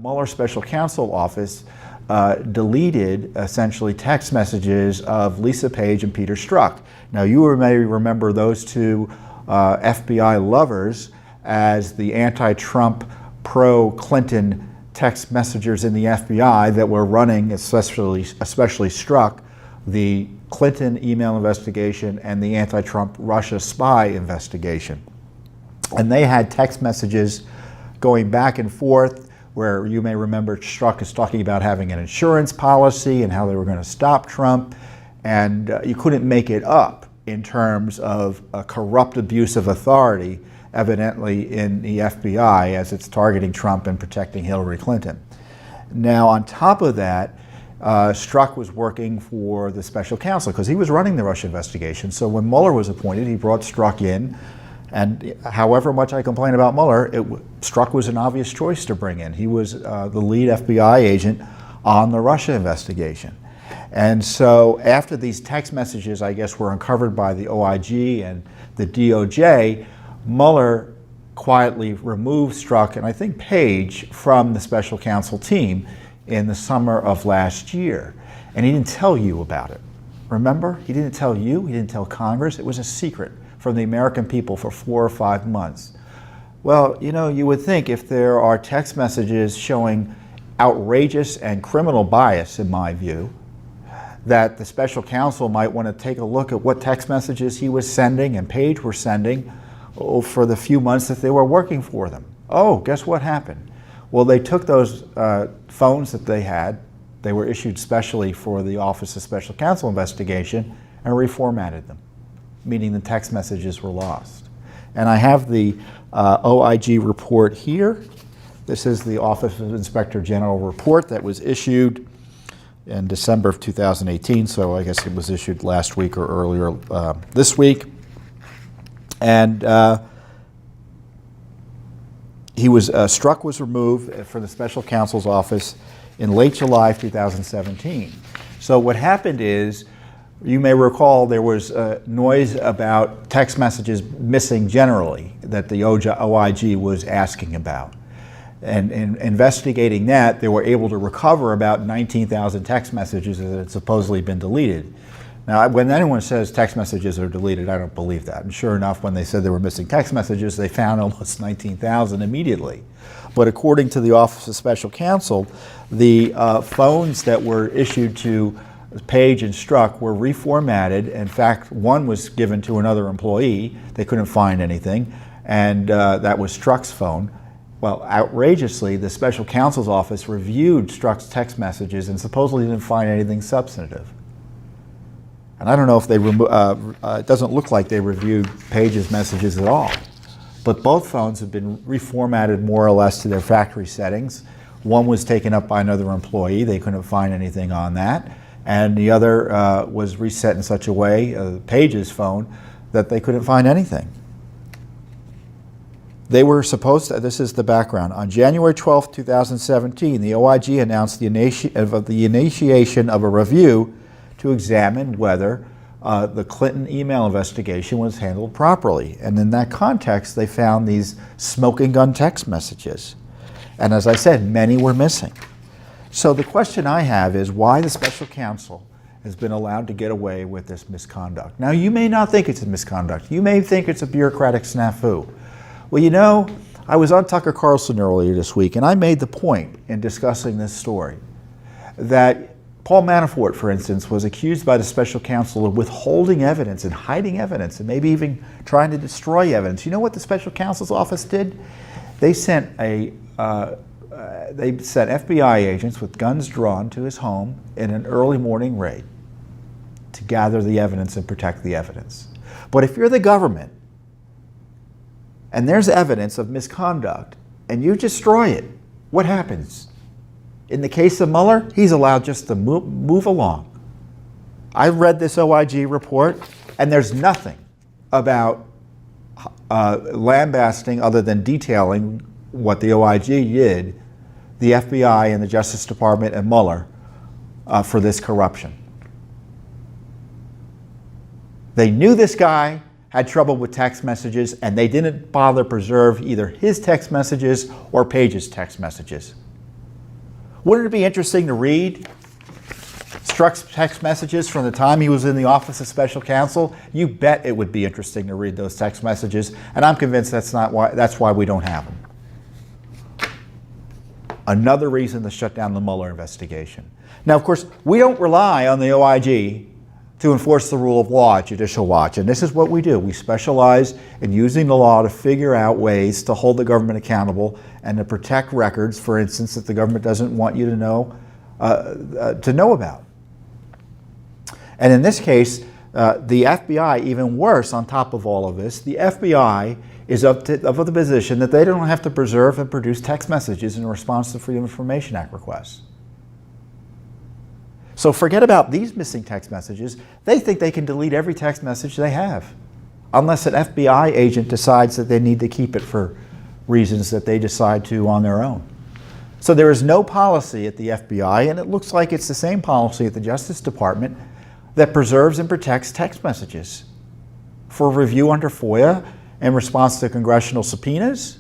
Mueller special counsel office deleted essentially text messages of Lisa Page and Peter Strzok. Now you may remember those two FBI lovers as the anti-Trump, pro-Clinton text messengers in the FBI that were running, especially Strzok, the Clinton email investigation and the anti-Trump Russia spy investigation. And they had text messages going back and forth where you may remember Strzok is talking about having an insurance policy and how they were going to stop Trump, and you couldn't make it up in terms of a corrupt abuse of authority evidently in the FBI as it's targeting Trump and protecting Hillary Clinton. Now on top of that, Strzok was working for the special counsel because he was running the Russia investigation. So when Mueller was appointed, he brought Strzok in, and however much I complain about Mueller, Strzok was an obvious choice to bring in. He was the lead FBI agent on the Russia investigation. And so after these text messages, I guess, were uncovered by the OIG and the DOJ, Mueller quietly removed Strzok and I think Page from the special counsel team in the summer of last year. And he didn't tell you about it. Remember? He didn't tell you, he didn't tell Congress. It was a secret from the American people for 4 or 5 months. Well, you know, you would think if there are text messages showing outrageous and criminal bias, in my view, that the special counsel might want to take a look at what text messages he was sending and Page were sending for the few months that they were working for them. Oh, guess what happened? Well, they took those phones that they had, they were issued specially for the Office of Special Counsel investigation, and reformatted them, meaning the text messages were lost. And I have the OIG report here. This is the Office of Inspector General report that was issued in December of 2018, so I guess it was issued last week or earlier this week. And Strzok was removed from the special counsel's office in late July of 2017. So what happened is, you may recall there was noise about text messages missing generally that the OIG was asking about. And in investigating that, they were able to recover about 19,000 text messages that had supposedly been deleted. Now, when anyone says text messages are deleted, I don't believe that. And sure enough, when they said they were missing text messages, they found almost 19,000 immediately. But according to the Office of Special Counsel, the phones that were issued to Page and Strzok were reformatted. In fact, one was given to another employee. They couldn't find anything, and that was Strzok's phone. Well, outrageously, the special counsel's office reviewed Strzok's text messages and supposedly didn't find anything substantive. And I don't know if they it doesn't look like they reviewed Page's messages at all. But both phones have been reformatted more or less to their factory settings. One was taken up by another employee. They couldn't find anything on that. And the other was reset in such a way, Page's phone, that they couldn't find anything. They were supposed to, this is the background, on January 12, 2017, the OIG announced the initiation of a review to examine whether the Clinton email investigation was handled properly. And in that context, they found these smoking gun text messages. And as I said, many were missing. So the question I have is why the special counsel has been allowed to get away with this misconduct. Now, you may not think it's a misconduct. You may think it's a bureaucratic snafu. Well, you know, I was on Tucker Carlson earlier this week, and I made the point in discussing this story that Paul Manafort, for instance, was accused by the special counsel of withholding evidence and hiding evidence and maybe even trying to destroy evidence. You know what the special counsel's office did? They sent FBI agents with guns drawn to his home in an early morning raid to gather the evidence and protect the evidence. But if you're the government and there's evidence of misconduct and you destroy it, what happens? In the case of Mueller, he's allowed just to move along. I read this OIG report, and there's nothing about lambasting other than detailing what the OIG did, the FBI and the Justice Department and Mueller for this corruption. They knew this guy had trouble with text messages, and they didn't bother preserve either his text messages or Page's text messages. Wouldn't it be interesting to read Strzok's text messages from the time he was in the Office of Special Counsel? You bet it would be interesting to read those text messages, and I'm convinced that's why we don't have them. Another reason to shut down the Mueller investigation. Now, of course, we don't rely on the OIG to enforce the rule of law at Judicial Watch, and this is what we do. We specialize in using the law to figure out ways to hold the government accountable and to protect records, for instance, that the government doesn't want you to know about. And in this case, the FBI, even worse on top of all of this, the FBI is of the position that they don't have to preserve and produce text messages in response to Freedom of Information Act requests. So forget about these missing text messages. They think they can delete every text message they have, unless an FBI agent decides that they need to keep it for reasons that they decide to on their own. So there is no policy at the FBI, and it looks like it's the same policy at the Justice Department, that preserves and protects text messages for review under FOIA in response to congressional subpoenas,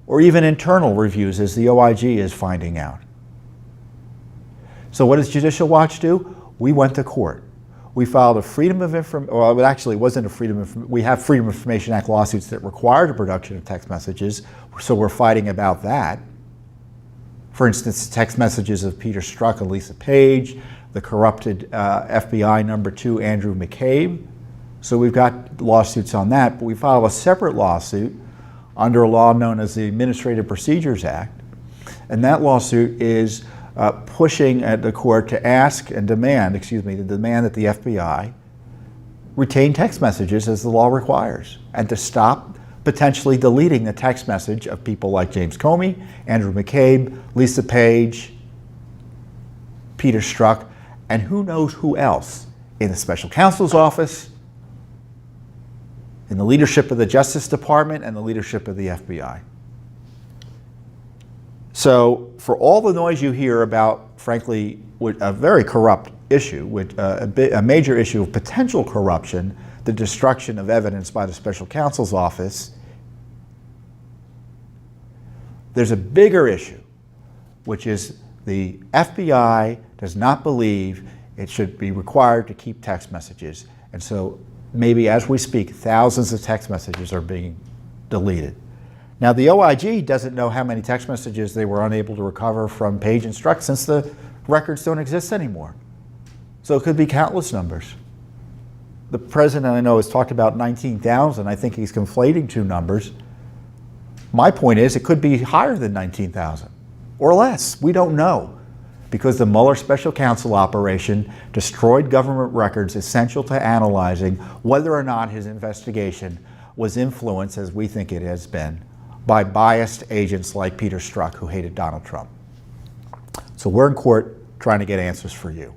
or even internal reviews, as the OIG is finding out. So what does Judicial Watch do? We went to court. We filed a Freedom of Information, well, it actually wasn't a Freedom of, we have Freedom of Information Act lawsuits that require the production of text messages, so we're fighting about that. For instance, text messages of Peter Strzok and Lisa Page, the corrupted FBI #2 Andrew McCabe. So we've got lawsuits on that, but we filed a separate lawsuit under a law known as the Administrative Procedures Act, and that lawsuit is pushing at the court to ask and demand, to demand that the FBI retain text messages as the law requires, and to stop potentially deleting the text message of people like James Comey, Andrew McCabe, Lisa Page, Peter Strzok, and who knows who else in the Special Counsel's office, in the leadership of the Justice Department, and the leadership of the FBI. So for all the noise you hear about, frankly, a very corrupt issue, a major issue of potential corruption, the destruction of evidence by the Special Counsel's office, there's a bigger issue, which is the FBI does not believe it should be required to keep text messages. And so maybe as we speak, thousands of text messages are being deleted. Now, the OIG doesn't know how many text messages they were unable to recover from Page and Strzok, since the records don't exist anymore. So it could be countless numbers. The president, I know, has talked about 19,000. I think he's conflating two numbers. My point is it could be higher than 19,000 or less. We don't know, because the Mueller Special Counsel operation destroyed government records essential to analyzing whether or not his investigation was influenced, as we think it has been, by biased agents like Peter Strzok, who hated Donald Trump. So we're in court trying to get answers for you.